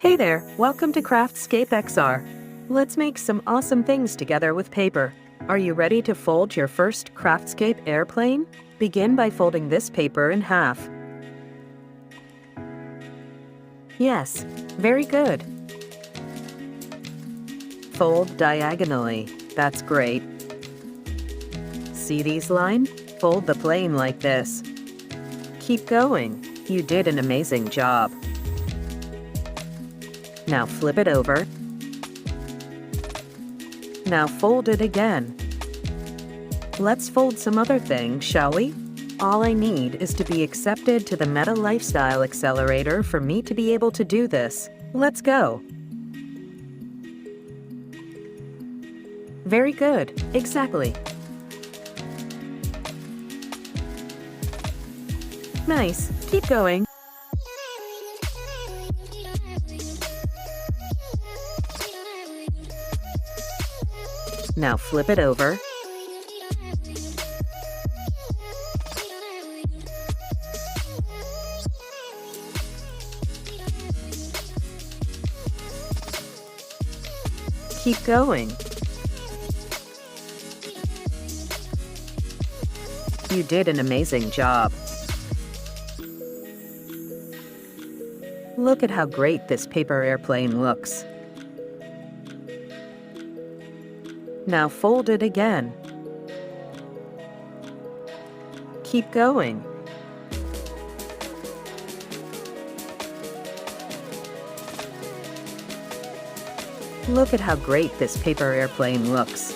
Hey there, welcome to ShapesXR. Let's make some awesome things together with paper. Are you ready to fold your first Craftscape airplane? Begin by folding this paper in half. Yes, very good. Fold diagonally, that's great. See these lines? Fold the plane like this. Keep going, you did an amazing job. Now flip it over. Now fold it again. Let's fold some other things, shall we? All I need is to be accepted to the Meta Lifestyle Accelerator for me to be able to do this. Let's go. Very good, exactly. Nice, keep going. Now flip it over. Keep going. You did an amazing job. Look at how great this paper airplane looks. Now fold it again. Keep going. Look at how great this paper airplane looks.